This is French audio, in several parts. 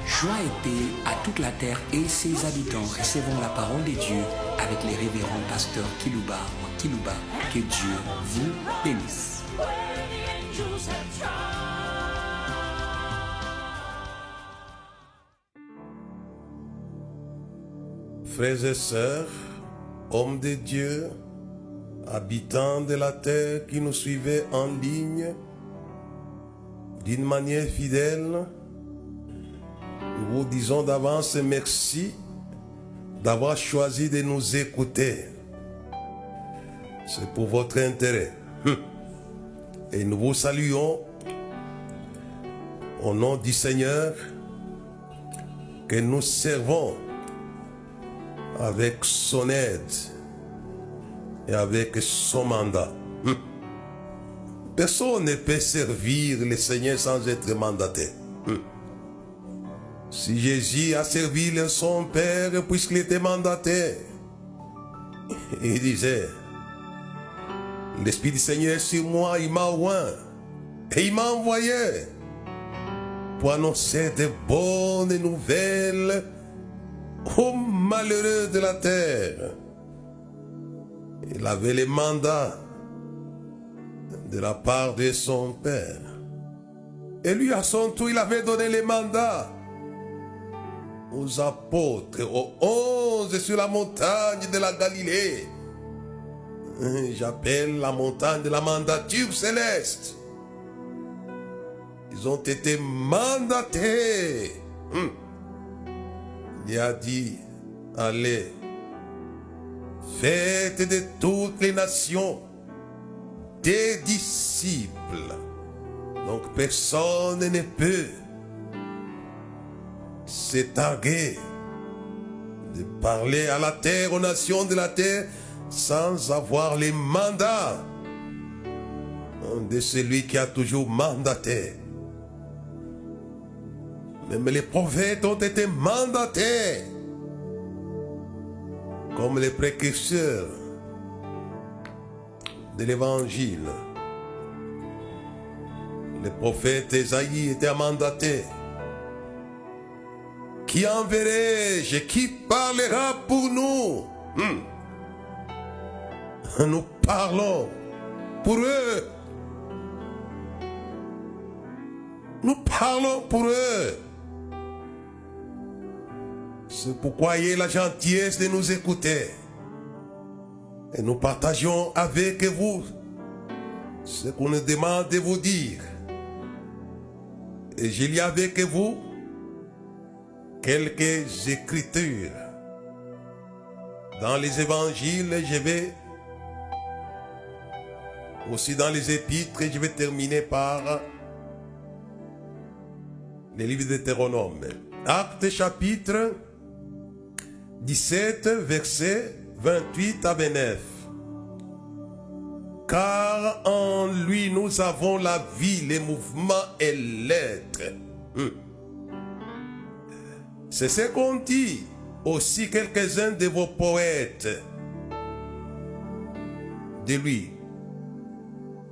Joie et paix à toute la terre et ses habitants. Recevons la parole de Dieu avec les révérends pasteurs Kilouba ou Kilouba. Que Dieu vous bénisse. Frères et sœurs, hommes de Dieu, habitants de la terre qui nous suivaient en ligne, d'une manière fidèle, nous vous disons d'avance merci d'avoir choisi de nous écouter. C'est pour votre intérêt. Et nous vous saluons au nom du Seigneur que nous servons avec son aide et avec son mandat. Personne ne peut servir le Seigneur sans être mandaté. Si Jésus a servi son Père puisqu'il était mandaté, il disait, l'Esprit du Seigneur est sur moi, il m'a oint et il m'a envoyé pour annoncer de bonnes nouvelles aux malheureux de la terre. Il avait le mandat de la part de son Père. Et lui, à son tour, il avait donné les mandats aux apôtres, aux 11 sur la montagne de la Galilée. J'appelle la montagne de la mandature céleste. Ils ont été mandatés. Il a dit, allez, faites de toutes les nations des disciples. Donc personne ne peut se targuer de parler à la terre, aux nations de la terre, sans avoir les mandats de celui qui a toujours mandaté. Même les prophètes ont été mandatés comme les précurseurs de l'évangile. Le prophète Ésaïe était mandaté. Qui enverrai-je? Qui parlera pour nous? Nous parlons pour eux. Nous parlons pour eux. C'est pourquoi ayez la gentillesse de nous écouter. Et nous partageons avec vous ce qu'on nous demande de vous dire. Et je lis avec vous quelques écritures. Dans les évangiles, je vais aussi dans les épîtres, je vais terminer par les livres de Deutéronome. Actes chapitre 17, versets 28 à 29. Car en lui nous avons la vie, les mouvements et l'être. C'est ce qu'ont dit aussi quelques-uns de vos poètes de lui.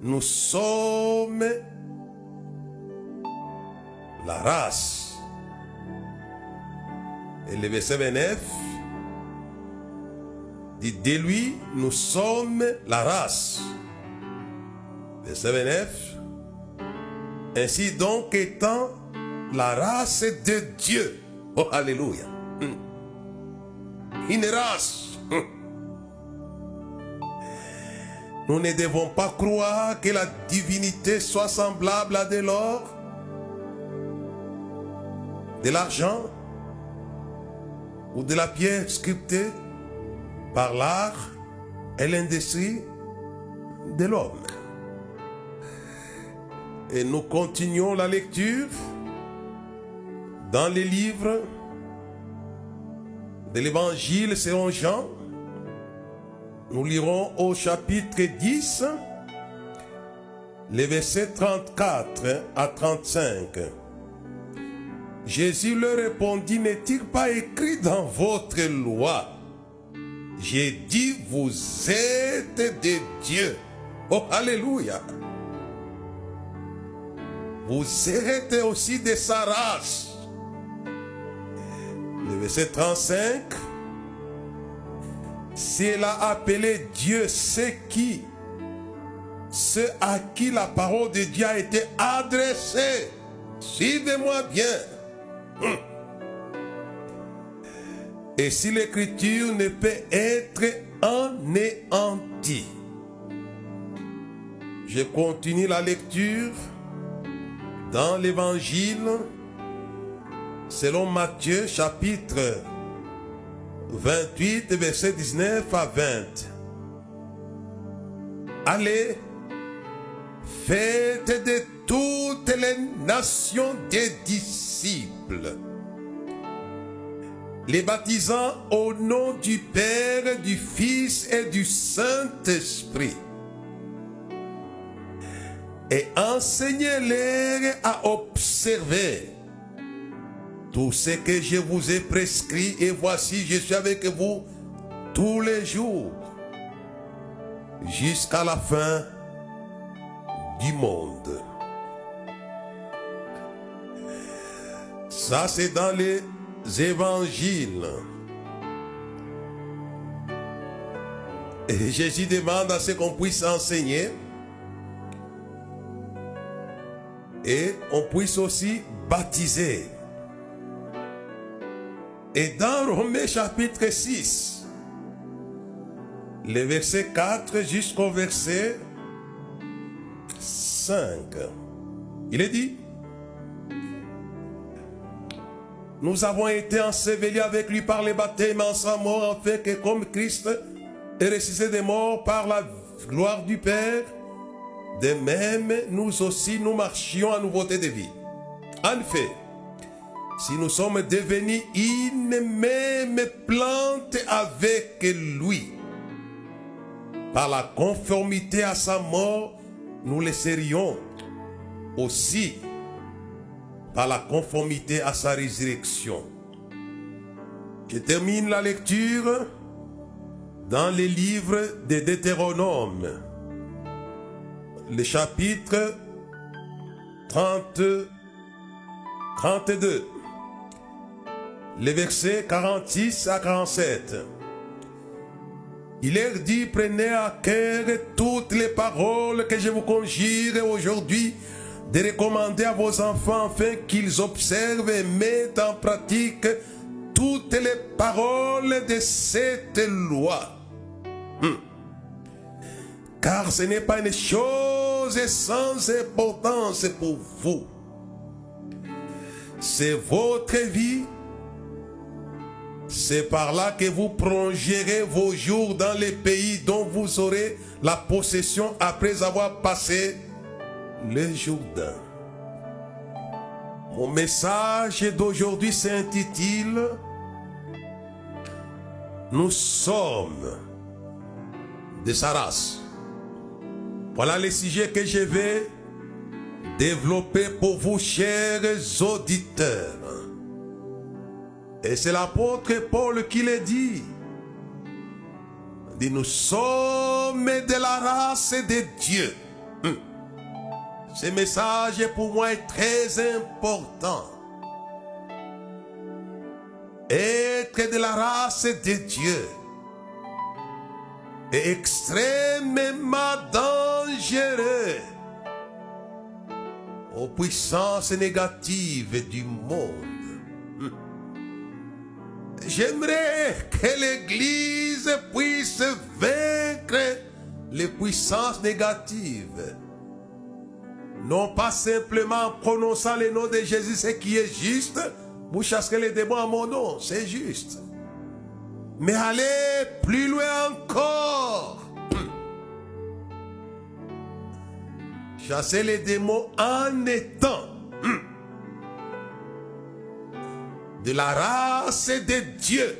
Nous sommes la race. Et le verset 29 dit de lui, nous sommes la race. Verset 29. Ainsi donc étant la race de Dieu. Oh, alléluia. Une race. Nous ne devons pas croire que la divinité soit semblable à de l'or, de l'argent ou de la pierre sculptée par l'art et l'industrie de l'homme. Et nous continuons la lecture dans les livres de l'évangile selon Jean. Nous lirons au chapitre 10, les versets 34 à 35. Jésus leur répondit, n'est-il pas écrit dans votre loi? J'ai dit, vous êtes des dieux. Oh, alléluia. vous êtes aussi de sa race. Le verset 35, si elle a appelé Dieu ceux à qui la parole de Dieu a été adressée. Suivez-moi bien. Et si l'écriture ne peut être anéantie. Je continue la lecture dans l'évangile selon Matthieu chapitre 28 verset 19 à 20. Allez, faites de toutes les nations des disciples, les baptisant au nom du Père, du Fils et du Saint-Esprit, et enseignez-les à observer tout ce que je vous ai prescrit, et voici, je suis avec vous tous les jours, jusqu'à la fin du monde. Ça, c'est dans les évangiles. Et Jésus demande à ce qu'on puisse enseigner et on puisse aussi baptiser. Et dans Romains chapitre 6, le verset 4 jusqu'au verset 5, il est dit: nous avons été ensevelis avec lui par le baptême en sa mort, afin que comme Christ est ressuscité des morts par la gloire du Père, de même nous aussi nous marchions en nouveauté de vie. En effet, si nous sommes devenus une même plante avec lui, par la conformité à sa mort, nous le serions aussi par la conformité à sa résurrection. Je termine la lecture dans les livres de Deutéronome, le chapitre 32, les versets 46 à 47. Il leur dit: prenez à cœur toutes les paroles que je vous conjure aujourd'hui de recommander à vos enfants, afin qu'ils observent et mettent en pratique toutes les paroles de cette loi. Car ce n'est pas une chose sans importance pour vous. C'est votre vie. C'est par là que vous prolongerez vos jours dans les pays dont vous aurez la possession après avoir passé le Jourdain. Mon message d'aujourd'hui s'intitule « Nous sommes de sa race ». Voilà les sujets que je vais développer pour vous, chers auditeurs. Et c'est l'apôtre Paul qui le dit. Il dit: nous sommes de la race de Dieu. Ce message pour moi est très important. Être de la race de Dieu est extrêmement dangereux aux puissances négatives du monde. J'aimerais que l'Église puisse vaincre les puissances négatives. Non pas simplement en prononçant le nom de Jésus, ce qui est juste. Vous chasserez les démons à mon nom, c'est juste. Mais allez plus loin encore. Chasser les démons en étant de la race de Dieu.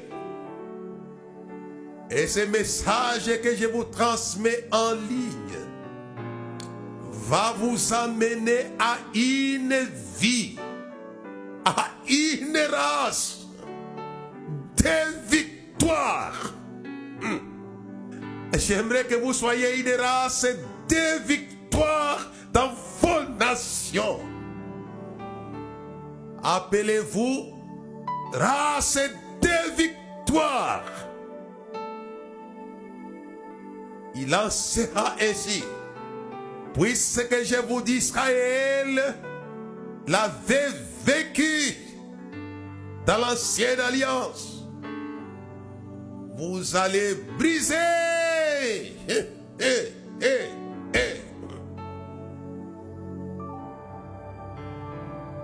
Et ce message que je vous transmets en ligne va vous amener à une vie, à une race de victoire. J'aimerais que vous soyez une race de victoire dans vos nations. appelez-vous race de victoire. Il en sera ainsi. Puisque je vous dis, Israël l'avait vécu dans l'ancienne alliance, vous allez briser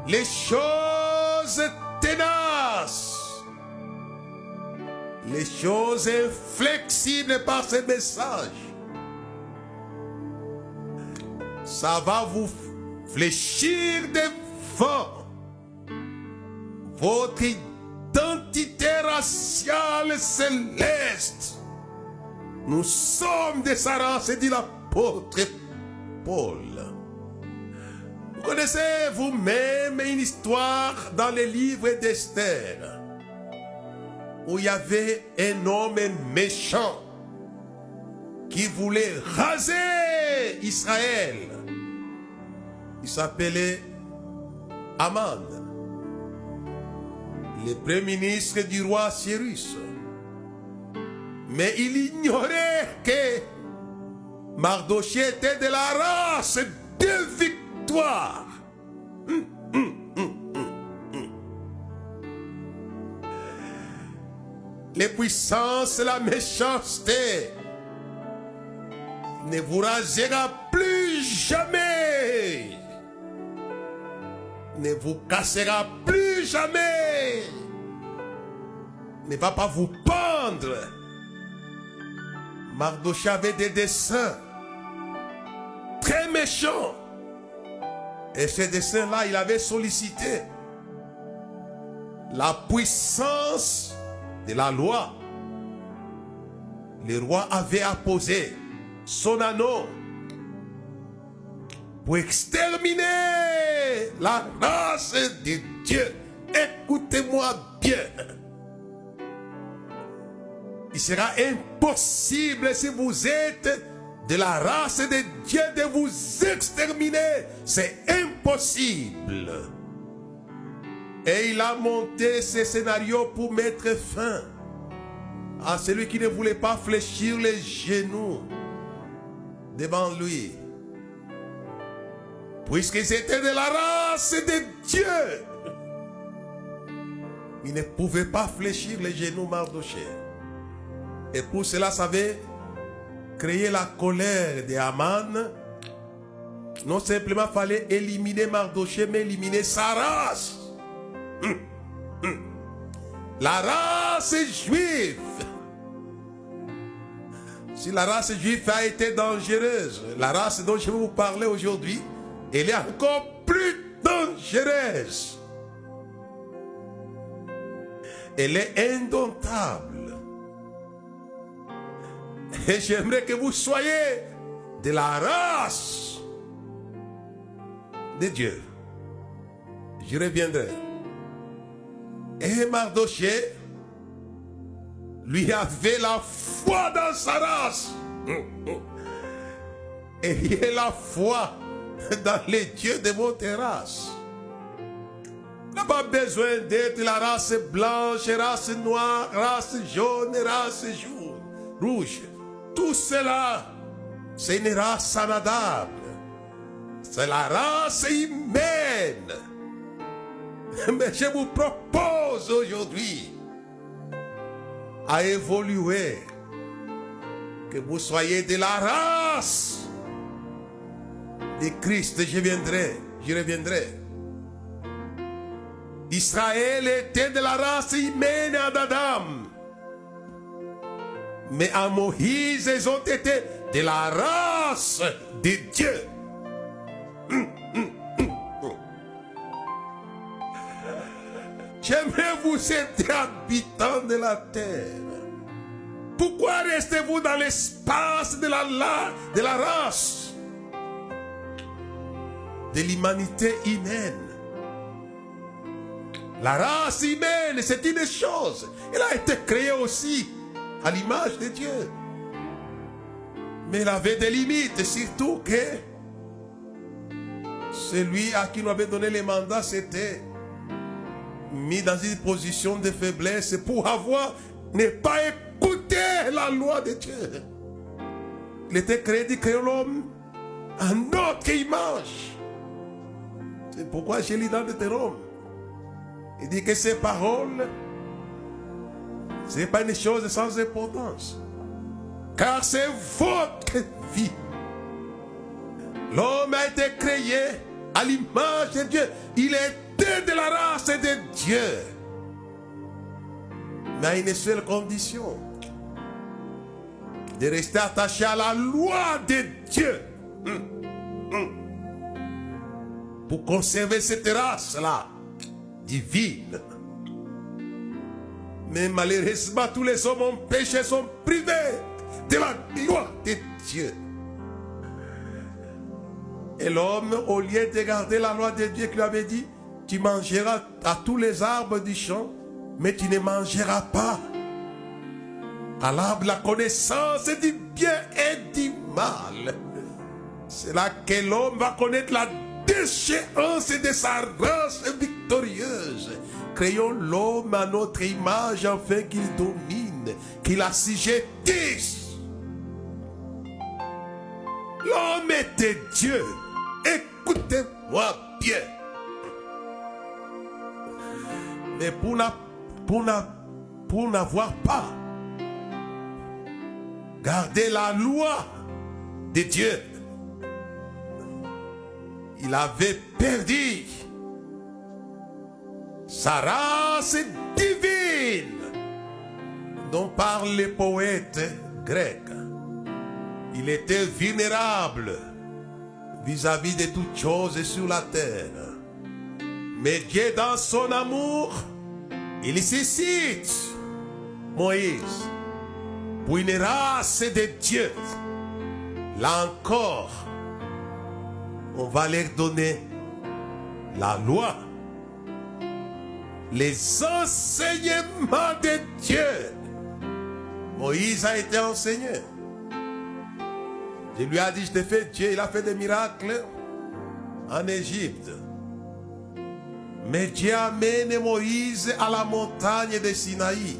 les choses ténaces, les choses inflexibles par ces messages. Ça va vous fléchir devant votre identité raciale céleste. Nous sommes de sa race, dit l'apôtre Paul. Vous connaissez vous-même une histoire dans les livres d'Esther où il y avait un homme méchant qui voulait raser Israël. Il s'appelait Aman, le premier ministre du roi Cyrus. Mais il ignorait que Mardochée était de la race de victoire. Les puissances, la méchanceté ne vous rasera plus jamais, ne vous cassera plus jamais, ne va pas vous pendre. Mardochée avait des desseins très méchants. Et ces dessins-là, il avait sollicité la puissance de la loi. Le roi avait apposé son anneau pour exterminer la race de Dieu. Écoutez-moi bien. Il sera impossible, si vous êtes de la race de Dieu, de vous exterminer. C'est impossible. Et il a monté ce scénario pour mettre fin à celui qui ne voulait pas fléchir les genoux devant lui. Puisqu'ils étaient de la race de Dieu, il ne pouvait pas fléchir les genoux Mardochée. Et pour cela, ça avait créé la colère de Haman. Non simplement fallait éliminer Mardochée, mais éliminer sa race. La race juive. Si la race juive a été dangereuse, la race dont je vais vous parler aujourd'hui, elle est encore plus dangereuse. Elle est indomptable. Et j'aimerais que vous soyez de la race de Dieu. Je reviendrai. Et Mardochée, lui avait la foi dans sa race. Ayez la foi dans les dieux de votre race. Il n'a pas besoin d'être la race blanche, race noire, race jaune, race rouge. Tout cela, c'est une race anadable. C'est la race humaine. Mais je vous propose aujourd'hui à évoluer, que vous soyez de la race de Christ. Je reviendrai. Israël était de la race humaine d'Adam. Mais à Moïse, ils ont été de la race de Dieu. J'aimerais vous être habitants de la terre. Pourquoi restez-vous dans l'espace de la race, de l'humanité humaine? La race humaine, c'est une chose. Elle a été créée aussi à l'image de Dieu. Mais elle avait des limites, surtout que celui à qui nous avait donné les mandats, c'était mis dans une position de faiblesse pour ne pas écouté la loi de Dieu. Il était créé de créer l'homme à notre image. C'est pourquoi j'ai lu dans Deutéronome. Il dit que ces paroles, ce n'est pas une chose sans importance. Car c'est votre vie. L'homme a été créé à l'image de Dieu. Il était de la race de Dieu. Mais à une seule condition. De rester attaché à la loi de Dieu. Pour conserver cette race-là, divine. Mais malheureusement, tous les hommes ont péché, sont privés de la loi de Dieu. Et l'homme, au lieu de garder la loi de Dieu qui lui avait dit, tu mangeras à tous les arbres du champ, mais tu ne mangeras pas à l'arbre de la connaissance du bien et du mal. C'est là que l'homme va connaître la déchéance de sa race victorieuse. Créons l'homme à notre image afin qu'il domine, qu'il assujettisse. L'homme était Dieu. Écoutez-moi bien. Mais pour n'avoir pas gardé la loi de Dieu, il avait perdu sa race divine dont parlent les poètes grecs. Il était vulnérable vis-à-vis de toutes choses sur la terre. Mais Dieu, dans son amour, il suscite Moïse pour une race de Dieu. Là encore, on va leur donner la loi, les enseignements de Dieu. Moïse a été enseigné. Je lui ai dit, je t'ai fait Dieu. Il a fait des miracles en Égypte. Mais Dieu amène Moïse à la montagne de Sinaï.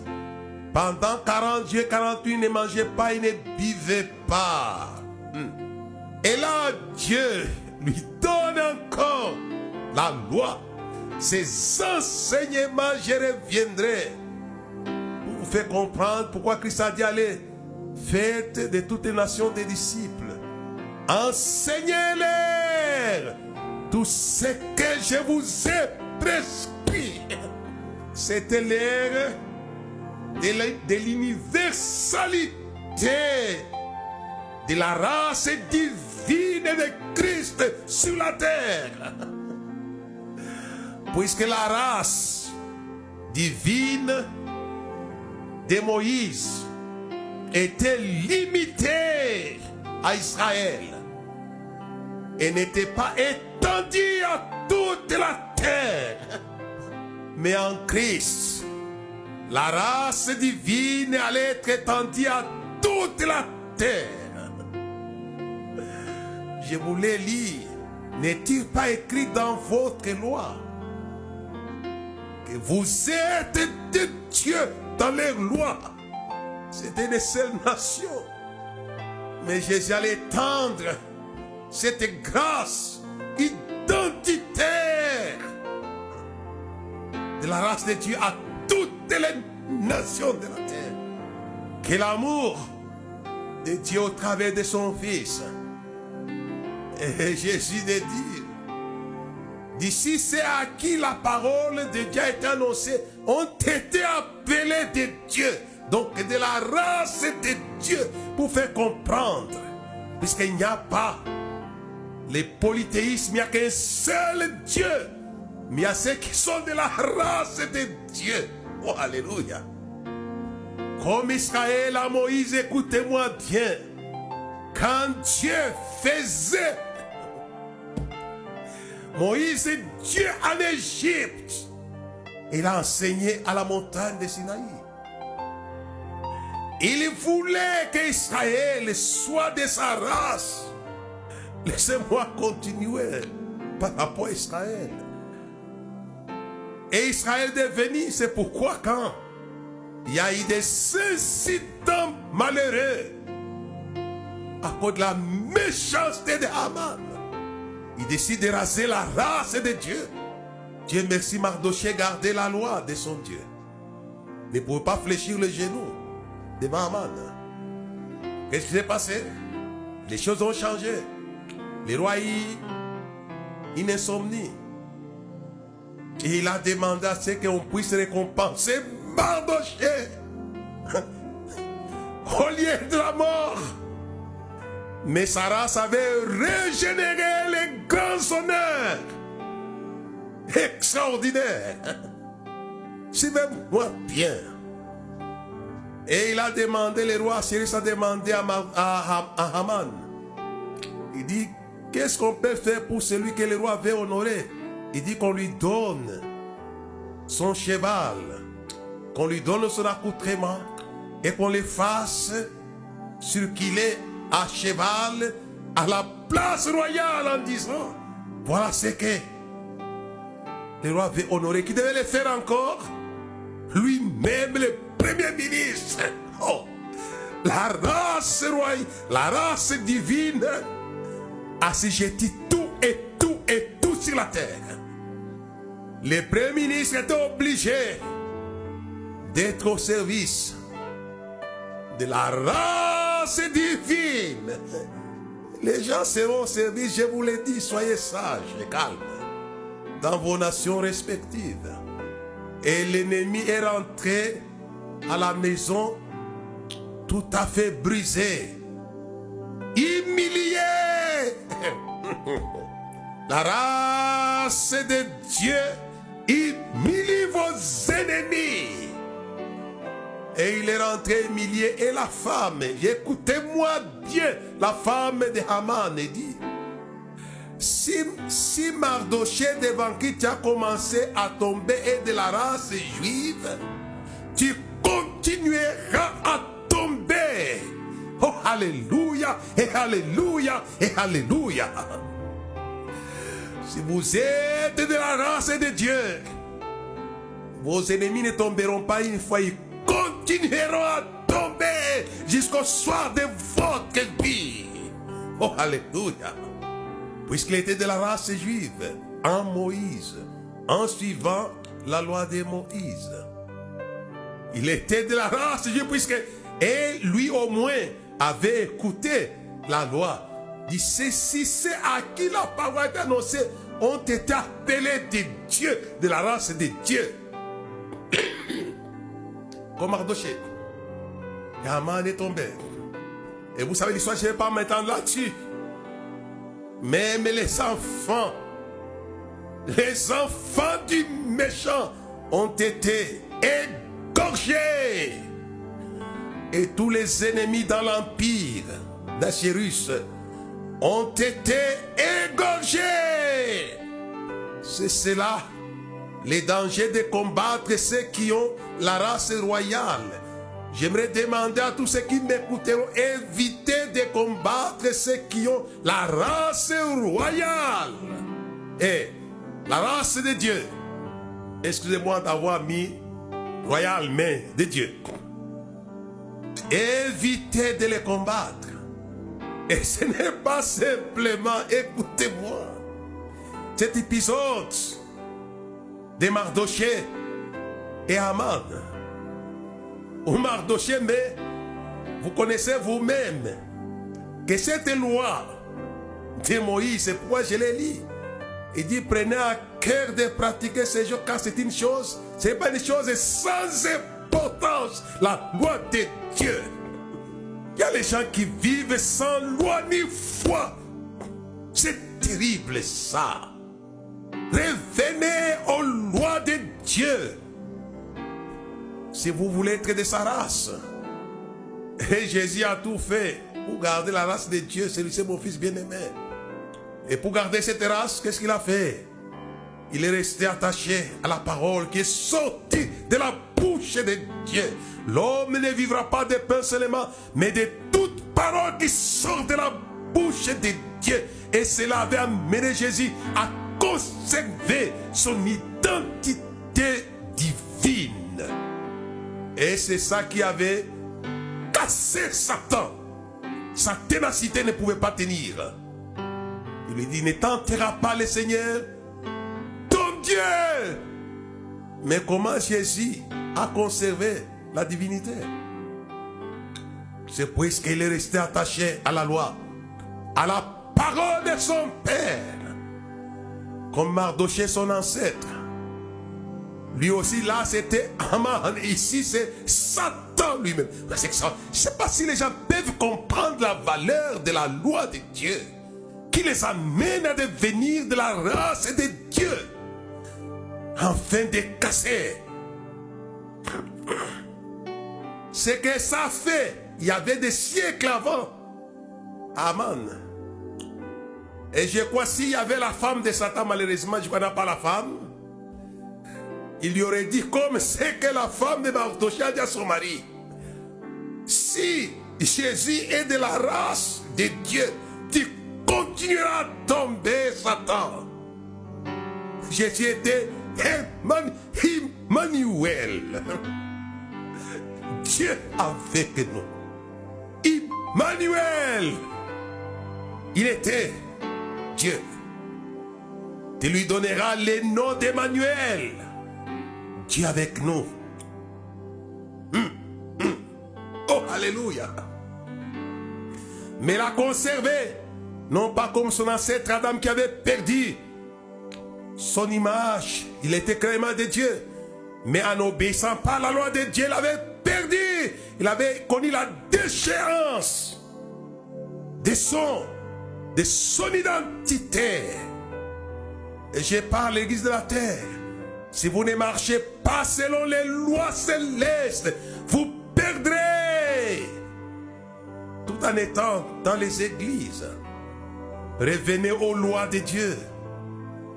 Pendant 40 jours, 48, il ne mangeait pas, il ne buvait pas. Et là, Dieu lui donne encore la loi. Ces enseignements, je reviendrai pour vous faire comprendre pourquoi Christ a dit allez, faites de toutes les nations des disciples. Enseignez-les tout ce que je vous ai prescrit. C'était l'ère de l'universalité de la race divine de Christ sur la terre. Puisque la race divine de Moïse était limitée à Israël et n'était pas étendue à toute la terre. Mais en Christ, la race divine allait être étendue à toute la terre. Je voulais lire, n'est-il pas écrit dans votre loi que vous êtes de Dieu dans les lois? C'était une seule nation. Mais Jésus allait étendre cette grâce identitaire de la race de Dieu à toutes les nations de la terre. Que l'amour de Dieu au travers de son Fils. Et Jésus de dire, d'ici c'est à qui la parole de Dieu a été annoncée, ont été appelés de Dieu. Donc de la race de Dieu, pour faire comprendre, puisqu'il n'y a pas le polythéisme, il n'y a qu'un seul Dieu, mais il y a ceux qui sont de la race de Dieu. Oh, alléluia. Comme Israël à Moïse, écoutez-moi bien, quand Dieu faisait Moïse et Dieu en Égypte, il a enseigné à la montagne de Sinaï. Il voulait qu'Israël soit de sa race. Laissez-moi continuer par rapport à Israël. Et Israël est venu. C'est pourquoi quand il y a eu des incidents malheureux à cause de la méchanceté de Haman, il décide de raser la race de Dieu. Dieu merci, Mardochée gardait la loi de son Dieu. Ne pouvait pas fléchir le genou devant Haman. Qu'est-ce qui s'est passé? Les choses ont changé. Le roi a eu une insomnie. Et il a demandé à ce qu'on puisse récompenser Mardochée au lieu de la mort. Mais sa race avait régénéré les grands honneurs extraordinaires. Suivez-moi bien. Et il a demandé, le roi Cyrus a demandé à Haman. Il dit, qu'est-ce qu'on peut faire pour celui que le roi veut honorer? Il dit qu'on lui donne son cheval, qu'on lui donne son accoutrement et qu'on le fasse circuler à cheval à la place royale en disant, voilà ce que le roi veut honorer. Qui devait le faire encore? Lui-même, le premier ministre. Oh, la race royale, la race divine assujettit tout et tout et tout sur la terre. Le premier ministre était obligé d'être au service de la race divine. Les gens seront au service, je vous l'ai dit, soyez sages et calmes dans vos nations respectives. Et l'ennemi est rentré à la maison tout à fait brisé, humilié. La race de Dieu humilie vos ennemis. Et il est rentré humilié. Et la femme, écoutez-moi bien, la femme de Haman dit, si Mardochée devant qui tu as commencé à tomber est de la race juive, tu continueras à tomber. Oh, alléluia, et alléluia, et alléluia. Si vous êtes de la race de Dieu, vos ennemis ne tomberont pas une fois, ils continueront à tomber jusqu'au soir de votre vie. Oh, alléluia. Puisqu'il était de la race juive, en Moïse, en suivant la loi de Moïse. Il était de la race juive, et lui au moins avait écouté la loi. Il dit, ceci, c'est à qui la parole est annoncée, ont été appelés des dieux, de la race des dieux. Comme Mardochée. Et Haman est tombé. Et vous savez l'histoire, je ne vais pas m'étendre là-dessus. Même les enfants du méchant ont été égorgés. Et tous les ennemis dans l'empire d'Assyrus ont été égorgés. C'est cela, les dangers de combattre ceux qui ont la race royale. J'aimerais demander à tous ceux qui m'écouteront, évitez de combattre ceux qui ont la race royale. Et la race de Dieu, excusez-moi d'avoir mis royal, mais de Dieu. Évitez de les combattre. Et ce n'est pas simplement, écoutez-moi, cet épisode de Mardochée et Haman. Ou Mardochée, mais vous connaissez vous-même que cette loi de Moïse, c'est pourquoi je l'ai lu. Il dit, prenez à cœur de pratiquer ces jours, car c'est une chose, ce n'est pas une chose sans importance, la loi de Dieu. Il y a les gens qui vivent sans loi ni foi. C'est terrible ça. Revenez aux lois de Dieu. Si vous voulez être de sa race. Et Jésus a tout fait pour garder la race de Dieu. C'est mon fils bien-aimé. Et pour garder cette race, qu'est-ce qu'il a fait? Il est resté attaché à la parole qui est sortie de la bouche de Dieu. L'homme ne vivra pas de pain seulement, mais de toute parole qui sort de la bouche de Dieu. Et cela avait amené Jésus à conserver son identité autorité divine. Et c'est ça qui avait cassé Satan. Sa ténacité ne pouvait pas tenir. Il lui dit, ne tentera pas le Seigneur, ton Dieu. Mais comment Jésus a conservé la divinité? C'est puisqu'il est resté attaché à la loi, à la parole de son Père, comme Mardochée son ancêtre. Lui aussi là c'était Haman, ici c'est Satan lui-même. Je ne sais pas si les gens peuvent comprendre la valeur de la loi de Dieu, qui les amène à devenir de la race de Dieu, afin de casser ce que ça fait. Il y avait des siècles avant Haman. Et je crois s'il y avait la femme de Satan, malheureusement, je ne connais pas la femme, il lui aurait dit comme c'est que la femme de Mardochée a dit à son mari, si Jésus est de la race de Dieu, tu continueras à tomber, Satan. Jésus était Emmanuel. Dieu avec nous. Emmanuel. Il était Dieu. Tu lui donneras le nom d'Emmanuel. Dieu avec nous. Oh, alléluia. Mais l'a conservé, non pas comme son ancêtre Adam qui avait perdu son image. Il était clairement de Dieu. Mais en n'obéissant pas à la loi de Dieu, il avait perdu. Il avait connu la déchéance de son identité. Et je parle à l'église de la terre. Si vous ne marchez pas selon les lois célestes, vous perdrez. Tout en étant dans les églises, revenez aux lois de Dieu.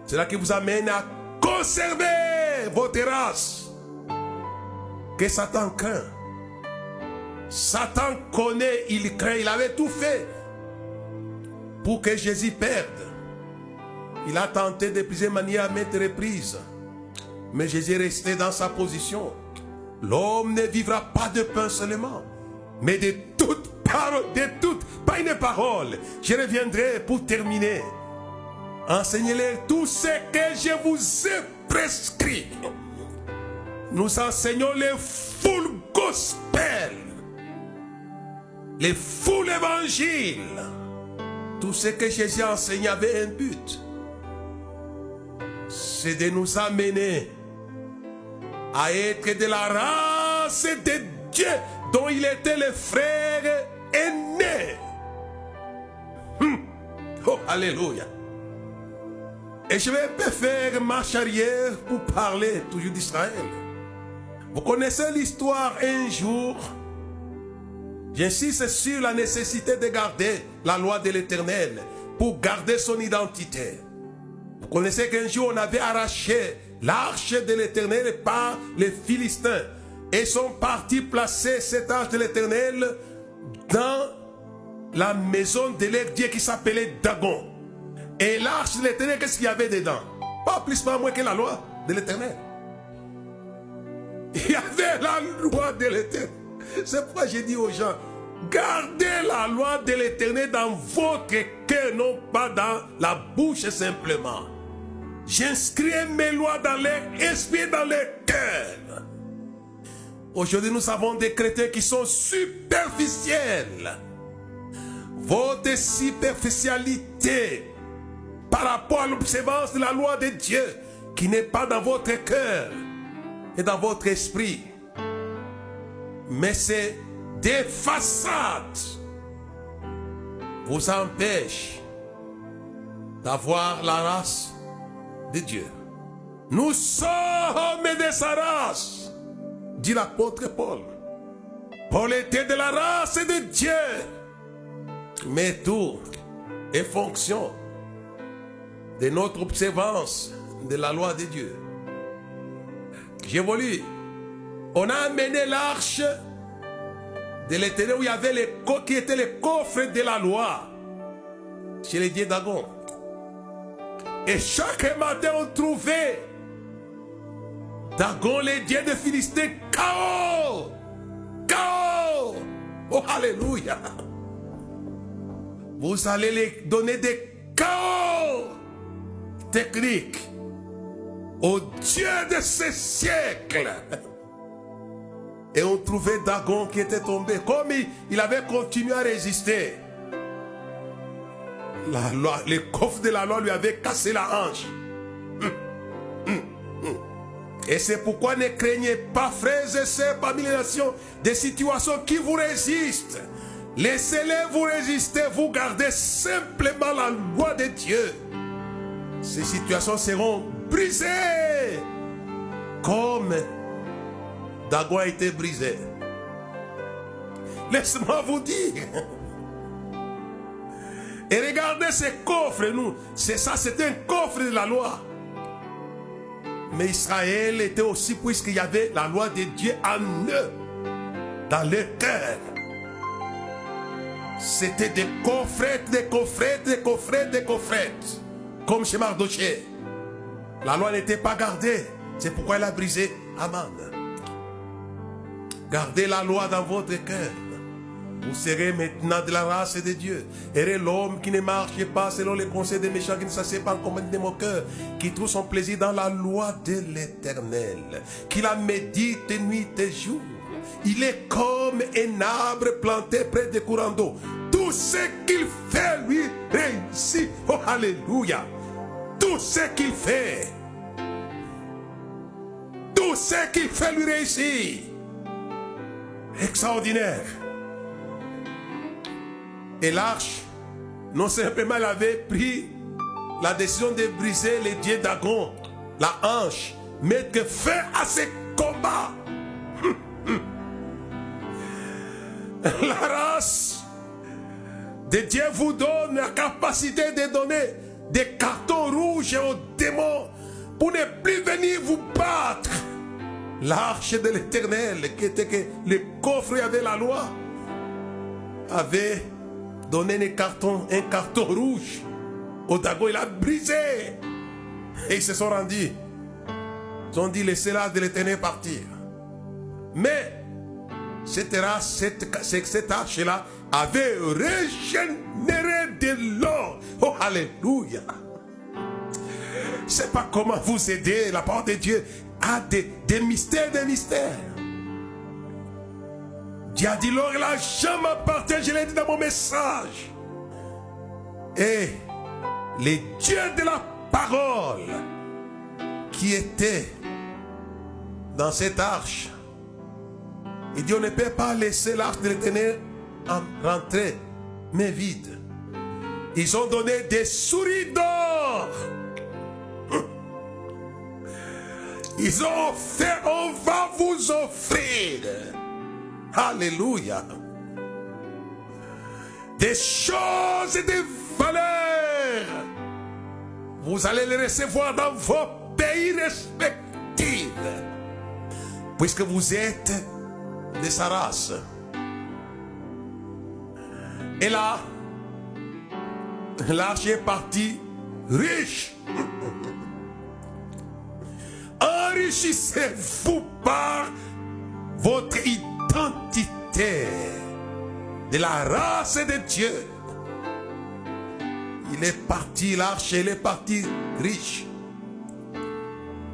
C'est là qui vous amène à conserver votre race. Que Satan craint. Satan connaît, il craint, il avait tout fait pour que Jésus perde. Il a tenté de plusieurs manières à maintes reprises. Mais Jésus est resté dans sa position. L'homme ne vivra pas de pain seulement, mais de toute parole, pas une parole. Je reviendrai pour terminer. Enseignez-les tout ce que je vous ai prescrit. Nous enseignons les full gospel, les full évangiles. Tout ce que Jésus a enseigné avait un but. C'est de nous amener à être de la race de Dieu dont il était le frère aîné. Oh, alléluia. Et je vais un peu faire marche arrière pour parler toujours d'Israël. Vous connaissez l'histoire un jour. J'insiste sur la nécessité de garder la loi de l'Éternel pour garder son identité. Vous connaissez qu'un jour on avait arraché l'arche de l'Éternel par les Philistins. Et sont partis placer cette arche de l'Éternel dans la maison de leur Dieu qui s'appelait Dagon. Et l'arche de l'Éternel, qu'est-ce qu'il y avait dedans? Pas plus, pas moins que la loi de l'Éternel. Il y avait la loi de l'Éternel. C'est pourquoi j'ai dit aux gens, gardez la loi de l'Éternel dans votre cœur, non pas dans la bouche simplement. J'inscris mes lois dans l'esprit, dans le cœur. Aujourd'hui, nous avons des chrétiens qui sont superficiels. Votre superficialité par rapport à l'observance de la loi de Dieu qui n'est pas dans votre cœur et dans votre esprit, mais c'est des façades, vous empêche d'avoir la race de Dieu. Nous sommes de sa race, dit l'apôtre Paul. Paul était de la race de Dieu, mais tout est fonction de notre observance de la loi de Dieu. J'évolue. On a amené l'arche de l'Éternel où il y avait qui étaient les coffres de la loi chez les dieux Dagon. Et chaque matin on trouvait Dagon, les dieux des Philistins, chaos. Chaos. Oh, alléluia. Vous allez les donner des chaos techniques au Dieu de ces siècles. Et on trouvait Dagon qui était tombé. Comme il avait continué à résister, les coffres de la loi lui avaient cassé la hanche. Et c'est pourquoi ne craignez pas, frères et sœurs, parmi les nations, des situations qui vous résistent. Laissez-les vous résister, vous gardez simplement la loi de Dieu. Ces situations seront brisées comme Dagon a été brisé. Laisse-moi vous dire. Et regardez ces coffres, nous. C'est ça, c'est un coffre de la loi. Mais Israël était aussi, puisqu'il y avait la loi de Dieu en eux, dans leur cœur. C'était des coffrettes, des coffrettes, des coffrettes, des coffrettes. Comme chez Mardoché. La loi n'était pas gardée. C'est pourquoi elle a brisé Aman. Gardez la loi dans votre cœur. Vous serez maintenant de la race de Dieu. Errez l'homme qui ne marche pas selon les conseils des méchants, qui ne s'assied pas en compagnie des moqueurs, qui trouve son plaisir dans la loi de l'Éternel, qui la médite nuit et jour. Il est comme un arbre planté près des courants d'eau. Tout ce qu'il fait lui réussit. Oh, alléluia. Tout ce qu'il fait. Tout ce qu'il fait lui réussit. Extraordinaire. Et l'arche, non simplement elle avait pris la décision de briser les dieux Dagon, la hanche, mettre fin à ces combats. La race de Dieu vous donne la capacité de donner des cartons rouges aux démons pour ne plus venir vous battre. L'arche de l'Éternel, qui était que le coffre avait la loi, avait donné un carton rouge au Dagon. Il a brisé. Et ils se sont rendus. Ils ont dit, laissez l'âge de l'Éternel partir. Mais cette arche-là avait régénéré de l'or. Oh, alléluia. Je ne sais pas comment vous aider. La parole de Dieu a des mystères, des mystères. Dieu a dit, l'or et l'argent m'appartiennent, je l'ai dit dans mon message. Et les dieux de la parole qui étaient dans cette arche, il dit, on ne peut pas laisser l'arche de l'Éternel rentrer, mais vide. Ils ont donné des souris d'or. Ils ont offert, on va vous offrir. Alléluia. Des choses et des valeurs. Vous allez les recevoir dans vos pays respectifs. Puisque vous êtes de sa race. Et là, l'arche est partie riche. Enrichissez-vous par votre identité de la race de Dieu. Il est parti, l'arche, elle est partie riche.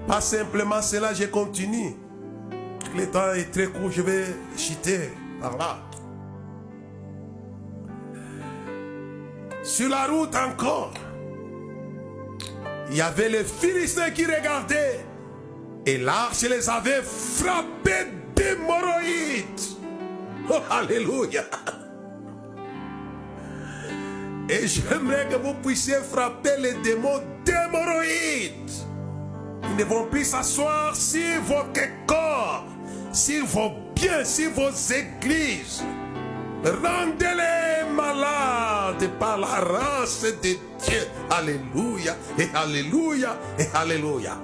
Pas simplement cela, je continue. Le temps est très court, je vais chuter par là. Sur la route encore, il y avait les Philistins qui regardaient. Et l'arche les avait frappés d'hémorroïdes. Oh, alléluia. Et j'aimerais que vous puissiez frapper les démons d'hémorroïdes. Ils ne vont plus s'asseoir sur votre corps, sur vos biens, sur vos églises. Rendez-les malades par la race de Dieu. Alléluia, et alléluia, et alléluia.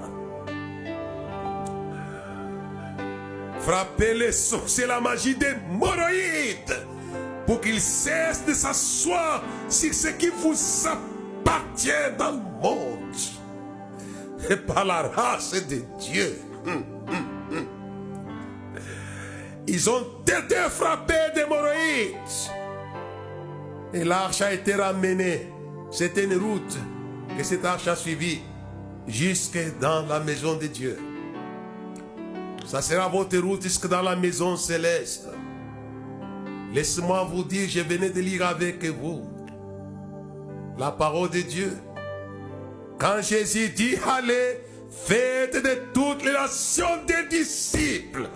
Frappez les sorciers, la magie des hémorroïdes, pour qu'ils cessent de s'asseoir sur ce qui vous appartient dans le monde. Et par la race de Dieu. Ils ont été frappés d'hémorroïdes. Et l'arche a été ramenée. C'était une route que cette arche a suivie jusque dans la maison de Dieu. Ça sera votre route jusque dans la maison céleste. Laissez-moi vous dire, je venais de lire avec vous la parole de Dieu. Quand Jésus dit, allez, faites de toutes les nations des disciples.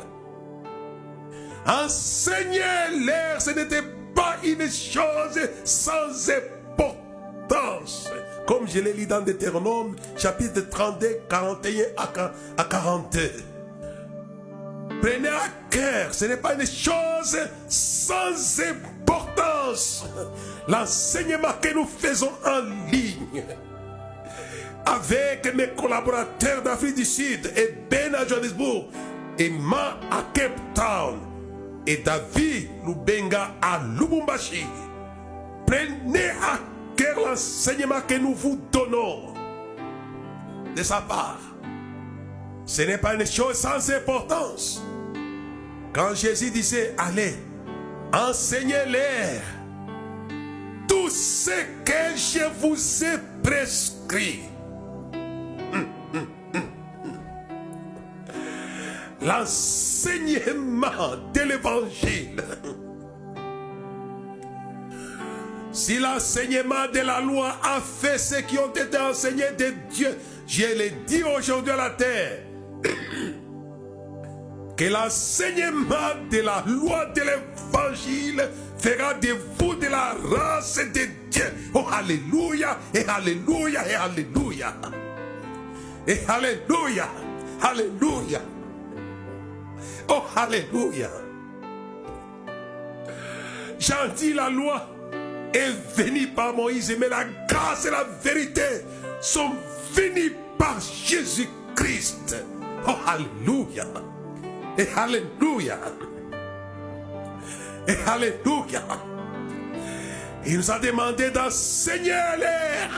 Enseignez-leur, ce n'était pas une chose sans importance. Comme je l'ai lu dans Deutéronome, chapitre 32, 41 à 42. Prenez à cœur, ce n'est pas une chose sans importance. L'enseignement que nous faisons en ligne avec mes collaborateurs d'Afrique du Sud et Ben à Johannesburg et Ma à Cape Town et David Lubenga à Lubumbashi. Prenez à cœur l'enseignement que nous vous donnons de sa part. Ce n'est pas une chose sans importance. Quand Jésus disait, allez, enseignez-leur tout ce que je vous ai prescrit. L'enseignement de l'évangile. Si l'enseignement de la loi a fait ce qui ont été enseignés de Dieu, je le dis aujourd'hui à la terre, que l'enseignement de la loi de l'évangile fera de vous de la race de Dieu. Oh, alléluia, et alléluia, et alléluia. Et alléluia, alléluia. Oh, alléluia. J'en dis la loi est venue par Moïse, mais la grâce et la vérité sont venues par Jésus-Christ. Oh, alléluia. Et alléluia. Et alléluia. Il nous a demandé d'enseigner l'air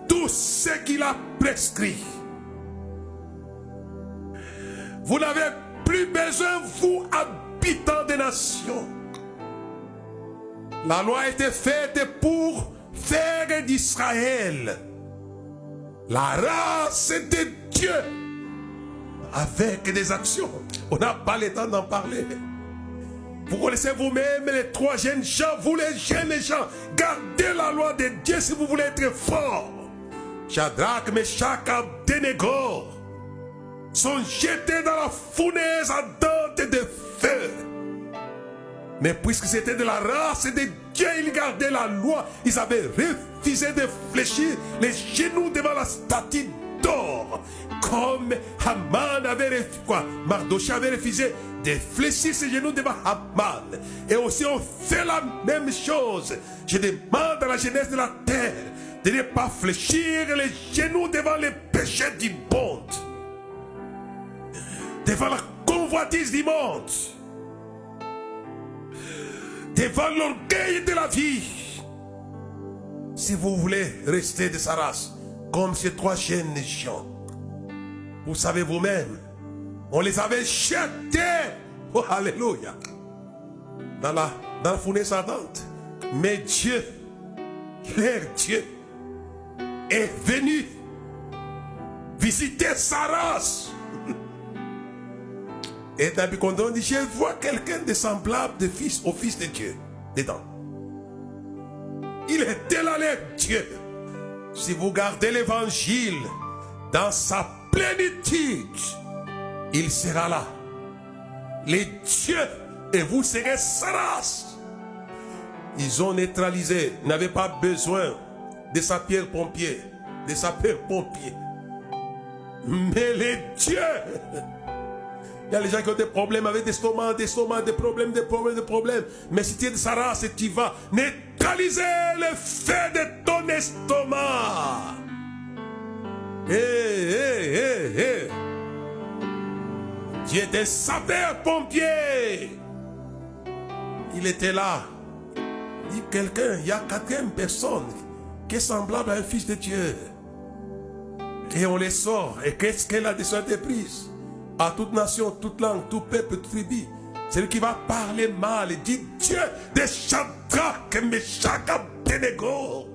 tout ce qu'il a prescrit. Vous n'avez plus besoin, vous, habitants des nations. La loi a été faite pour faire d'Israël la race de Dieu avec des actions. On n'a pas le temps d'en parler. Vous connaissez vous-même les trois jeunes gens, vous les jeunes gens, gardez la loi de Dieu si vous voulez être forts. Shadrach, Meshach, Abednego sont jetés dans la fournaise ardente de feu. Mais puisque c'était de la race de Dieu, ils gardaient la loi. Ils avaient refusé de fléchir les genoux devant la statue d'or. Comme Haman avait refusé, Mardochée avait refusé de fléchir ses genoux devant Haman. Et aussi on fait la même chose. Je demande à la jeunesse de la terre de ne pas fléchir les genoux devant les péchés du monde, devant la convoitise du monde, devant l'orgueil de la vie. Si vous voulez rester de sa race, comme ces trois jeunes gens, vous savez vous-même, on les avait jetés, oh alléluia, dans la fournaise ardente. Mais Dieu, leur Dieu, est venu visiter sa race. Et Nabucodonosor dit, je vois quelqu'un de semblable de fils au Fils de Dieu dedans. Il était là, le Dieu. Si vous gardez l'évangile dans sa plénitude, il sera là. Les dieux, et vous serez sa race. Ils ont neutralisé, n'avaient pas besoin de sa pierre-pompier, de sa pierre-pompier. Mais les dieux, il y a les gens qui ont des problèmes avec des estomacs, des problèmes. Mais si tu es de sa race, tu vas neutraliser le feu de ton estomac. Dieu était sapeur-pompier. Il était là. Il dit quelqu'un, il y a quatrième personne qui est semblable à un fils de Dieu. Et on les sort. Et qu'est-ce qu'elle a décision été prise? À toute nation, toute langue, tout peuple, toute tribu. C'est lui qui va parler mal et dit Dieu de Shadrach, Meshach, Abednego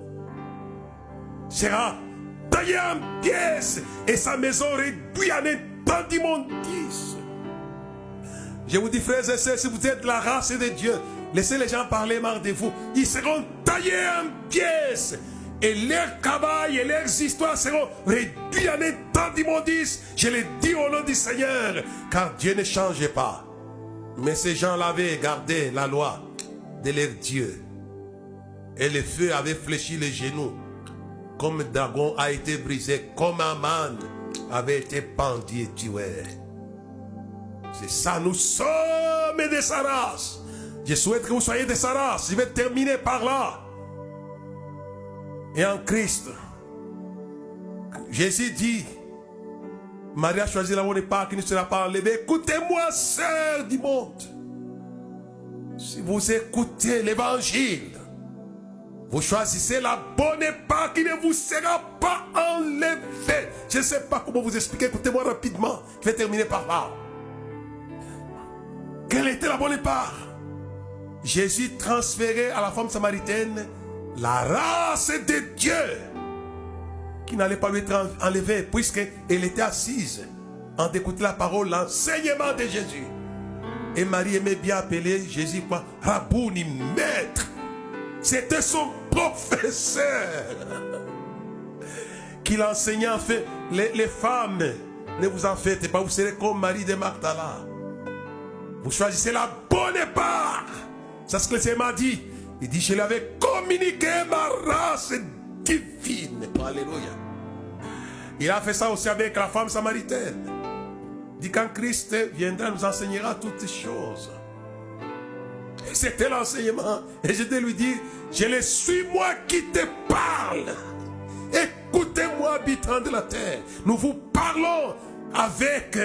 sera taillé en pièces et sa maison réduite en état d'immondice. Je vous dis, frères et sœurs, si vous êtes la race de Dieu, laissez les gens parler mal de vous. Ils seront taillés en pièces. Et leurs travail et leurs histoires seront réduits en état d'immondice. Je le dis au nom du Seigneur, car Dieu ne change pas. Mais ces gens-là avaient gardé la loi de leur Dieu. Et le feu avait fléchi les genoux. Comme Dagon a été brisé, comme Aman avait été pendu et tué. C'est ça, nous sommes de sa race. Je souhaite que vous soyez de sa race. Je vais terminer par là. Et en Christ, Jésus dit, Marie a choisi la bonne part qui ne sera pas enlevée. Écoutez-moi, sœurs du monde. Si vous écoutez l'évangile, vous choisissez la bonne part qui ne vous sera pas enlevée. Je ne sais pas comment vous expliquer. Écoutez-moi rapidement. Je vais terminer par là. Quelle était la bonne part? Jésus transférait à la femme samaritaine la race de Dieu qui n'allait pas lui être enlevée puisqu'elle était assise en écoutant la parole, l'enseignement de Jésus. Et Marie aimait bien appeler Jésus quoi? Rabouni, maître. C'était son professeur qui l'enseignait. En fait, les femmes, ne vous en faites pas, vous serez comme Marie de Magdala. Vous choisissez la bonne part. C'est ce que le Seigneur m'a dit. Il dit, je lui avais communiqué ma race divine. Alléluia. Il a fait ça aussi avec la femme samaritaine. Il dit, quand Christ viendra, nous enseignera toutes choses. Et c'était l'enseignement. Et je lui dis, je le suis moi qui te parle. Écoutez-moi, habitants de la terre. Nous vous parlons avec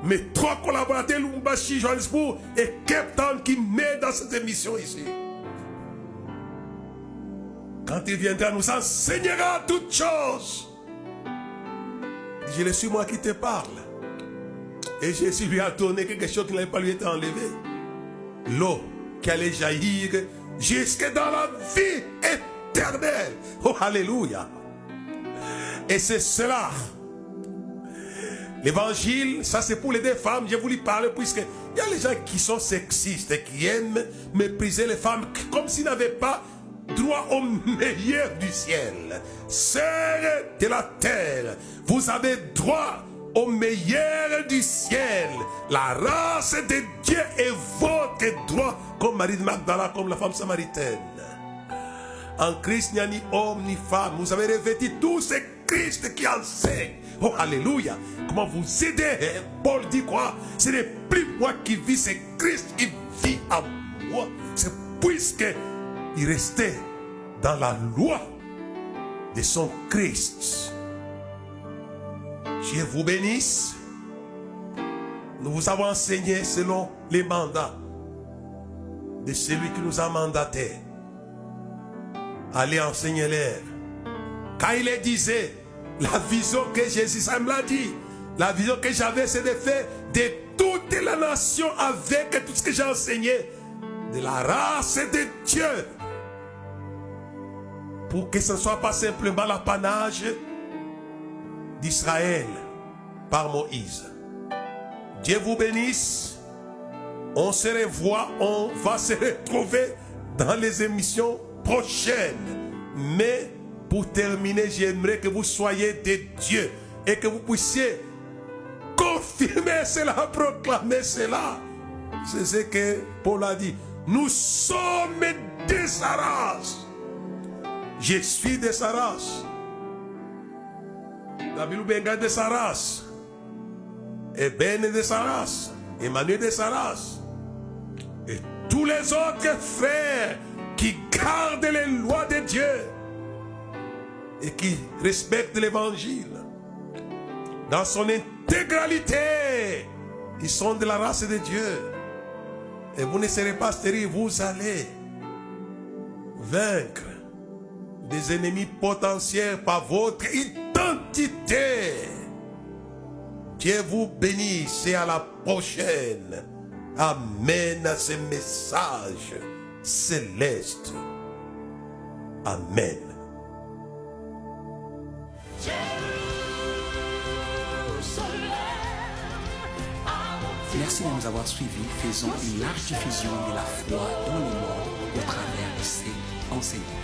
mes trois collaborateurs, Lumbashi, Johannesburg et Cape Town, qui m'aident dans cette émission ici. Quand il viendra, nous enseignera toutes choses. Je le suis moi qui te parle. Et Jésus lui a donné quelque chose qui n'avait pas lui été enlevé. L'eau qui allait jaillir jusque dans la vie éternelle. Oh, alléluia. Et c'est cela. L'évangile, ça c'est pour les deux femmes. J'ai voulu parler puisque il y a les gens qui sont sexistes et qui aiment mépriser les femmes comme s'ils n'avaient pas droit au meilleur du ciel. Sœurs de la terre, vous avez droit au meilleur du ciel. La race de Dieu est votre droit, comme Marie de Magdala, comme la femme samaritaine. En Christ, il n'y a ni homme ni femme. Vous avez revêtu tout ce Christ qui enseigne. Oh, alléluia. Comment vous aider? Paul dit quoi? Ce n'est plus moi qui vis, c'est Christ qui vit en moi. C'est puisque il restait dans la loi de son Christ. Dieu vous bénisse. Nous vous avons enseigné selon les mandats de celui qui nous a mandatés. Allez enseigner-leur. Quand il disait, la vision que Jésus me l'a dit, la vision que j'avais, c'est de faire de toute la nation avec tout ce que j'ai enseigné, de la race de Dieu, pour que ce ne soit pas simplement l'apanage d'Israël par Moïse. Dieu vous bénisse. On se revoit, on va se retrouver dans les émissions prochaines. Mais pour terminer, j'aimerais que vous soyez des dieux et que vous puissiez confirmer cela, proclamer cela. C'est ce que Paul a dit. Nous sommes de sa race. Je suis de sa race. David Benga de sa race. Eben de sa race. Emmanuel de sa race. Et tous les autres frères qui gardent les lois de Dieu et qui respectent l'évangile dans son intégralité, ils sont de la race de Dieu. Et vous ne serez pas stériles, vous allez vaincre des ennemis potentiels par votre identité quantité. Dieu vous bénisse et à la prochaine. Amen à ce message céleste. Amen. Merci de nous avoir suivis. Faisons une large diffusion de la foi dans le monde au travers de ces enseignements.